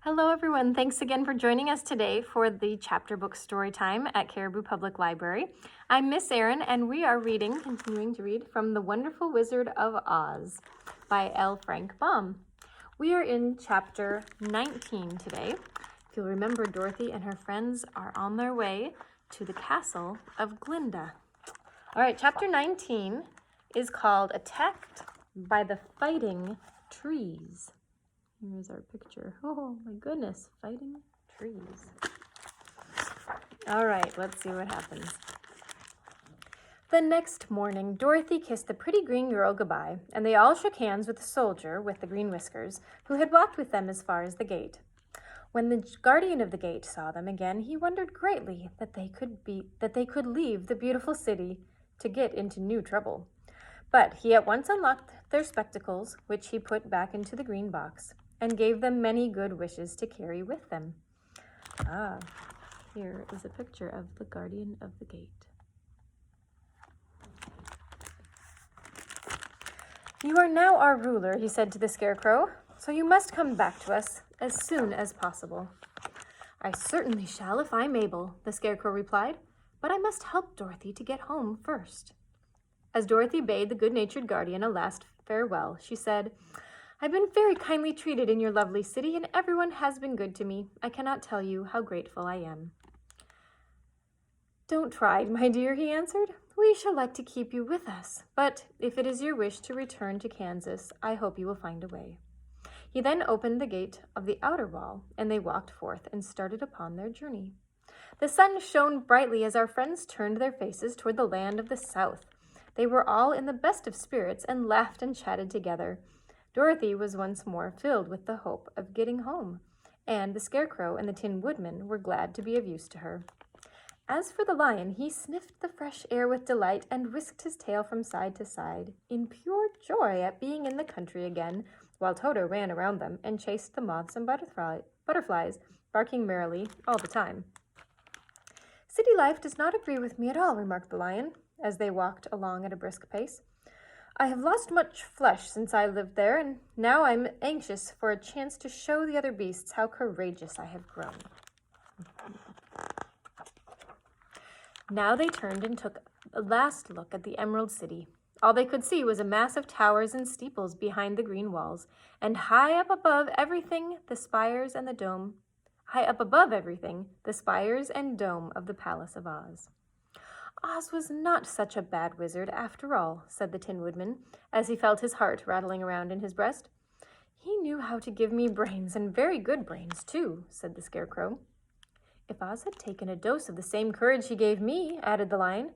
Hello everyone, thanks again for joining us today for the chapter book story time at Caribou Public Library. I'm Miss Erin and we are continuing to read from The Wonderful Wizard of Oz by L. Frank Baum. We are in chapter 19 today. If you'll remember, Dorothy and her friends are on their way to the castle of Glinda. All right, chapter 19 is called Attacked by the Fighting Trees. Here's our picture. Oh my goodness, fighting trees. All right, let's see what happens. The next morning, Dorothy kissed the pretty green girl goodbye, and they all shook hands with the soldier with the green whiskers, who had walked with them as far as the gate. When the guardian of the gate saw them again, he wondered greatly that they could leave the beautiful city to get into new trouble. But he at once unlocked their spectacles, which he put back into the green box, and gave them many good wishes to carry with them. Here is a picture of the guardian of the gate. You are now our ruler, he said to the Scarecrow, so you must come back to us as soon as possible. I certainly shall if I'm able, the Scarecrow replied, but I must help Dorothy to get home first. As Dorothy bade the good-natured guardian a last farewell, she said, I've been very kindly treated in your lovely city, and everyone has been good to me. I cannot tell you how grateful I am. Don't try, my dear, he answered. We shall like to keep you with us, but if it is your wish to return to Kansas, I hope you will find a way. He then opened the gate of the outer wall, and they walked forth and started upon their journey. The sun shone brightly as our friends turned their faces toward the land of the South. They were all in the best of spirits and laughed and chatted together. Dorothy was once more filled with the hope of getting home, and the Scarecrow and the Tin Woodman were glad to be of use to her. As for the lion, he sniffed the fresh air with delight and whisked his tail from side to side, in pure joy at being in the country again, while Toto ran around them and chased the moths and butterflies, barking merrily all the time. City life does not agree with me at all, remarked the lion, as they walked along at a brisk pace. I have lost much flesh since I lived there, and now I'm anxious for a chance to show the other beasts how courageous I have grown. Now they turned and took a last look at the Emerald City. All they could see was a mass of towers and steeples behind the green walls, and high up above everything, the spires and dome of the Palace of Oz. Oz was not such a bad wizard after all, said the Tin Woodman, as he felt his heart rattling around in his breast. He knew how to give me brains, and very good brains, too, said the Scarecrow. If Oz had taken a dose of the same courage he gave me, added the lion,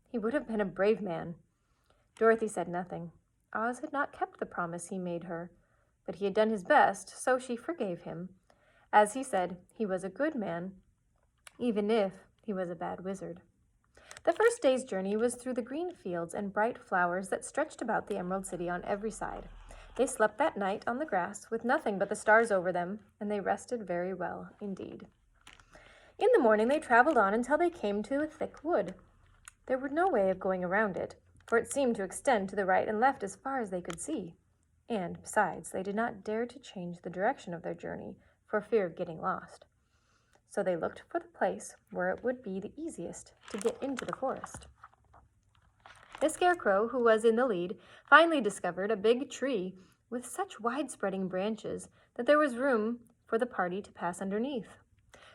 he would have been a brave man. Dorothy said nothing. Oz had not kept the promise he made her, but he had done his best, so she forgave him. As he said, he was a good man, even if he was a bad wizard. The first day's journey was through the green fields and bright flowers that stretched about the Emerald City on every side. They slept that night on the grass with nothing but the stars over them, and they rested very well indeed. In the morning they traveled on until they came to a thick wood. There was no way of going around it, for it seemed to extend to the right and left as far as they could see. And, besides, they did not dare to change the direction of their journey for fear of getting lost. So they looked for the place where it would be the easiest to get into the forest. The Scarecrow, who was in the lead, finally discovered a big tree with such wide-spreading branches that there was room for the party to pass underneath.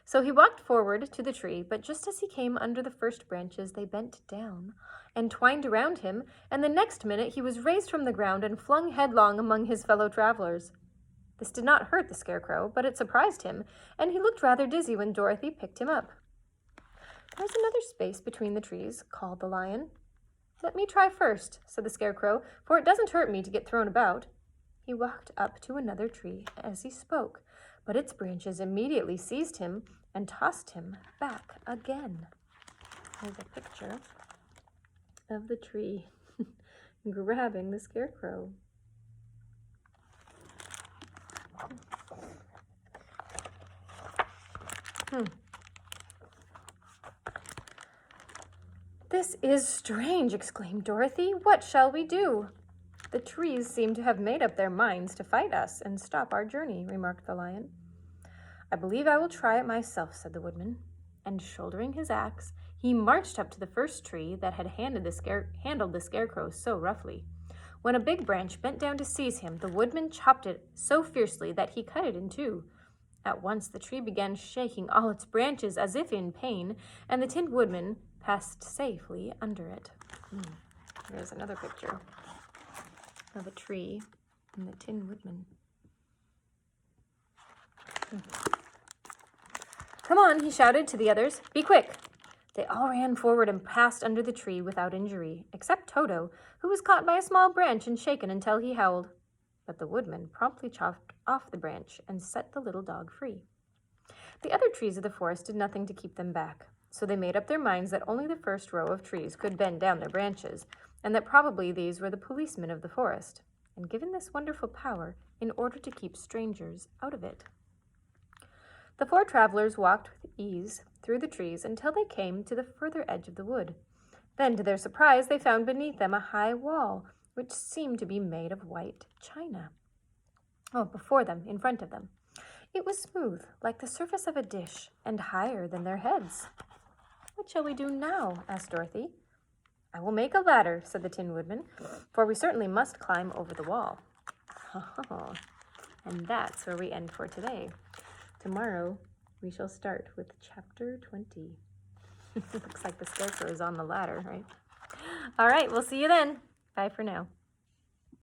So he walked forward to the tree, but just as he came under the first branches, they bent down and twined around him, and the next minute he was raised from the ground and flung headlong among his fellow travelers. This did not hurt the Scarecrow, but it surprised him, and he looked rather dizzy when Dorothy picked him up. There's another space between the trees, called the lion. Let me try first, said the Scarecrow, for it doesn't hurt me to get thrown about. He walked up to another tree as he spoke, but its branches immediately seized him and tossed him back again. There's a picture of the tree grabbing the Scarecrow. This is strange, exclaimed Dorothy. What shall we do? The trees seem to have made up their minds to fight us and stop our journey, remarked the lion. I believe I will try it myself, said the woodman. And shouldering his axe, he marched up to the first tree that had handled the scarecrow so roughly. When a big branch bent down to seize him, the woodman chopped it so fiercely that he cut it in two. At once the tree began shaking all its branches as if in pain, and the Tin Woodman passed safely under it. Here's another picture of a tree and the Tin Woodman. Come on, he shouted to the others. Be quick. They all ran forward and passed under the tree without injury, except Toto, who was caught by a small branch and shaken until he howled. But the woodman promptly chopped off the branch and set the little dog free. The other trees of the forest did nothing to keep them back, so they made up their minds that only the first row of trees could bend down their branches, and that probably these were the policemen of the forest, and given this wonderful power in order to keep strangers out of it. The four travelers walked with ease through the trees until they came to the further edge of the wood. Then, to their surprise, they found beneath them a high wall, which seemed to be made of white china. Before them, in front of them. It was smooth, like the surface of a dish, and higher than their heads. What shall we do now? Asked Dorothy. I will make a ladder, said the Tin Woodman, for we certainly must climb over the wall. And that's where we end for today. Tomorrow, we shall start with chapter 20. Looks like the scarecrow is on the ladder, right? All right, we'll see you then. Bye for now.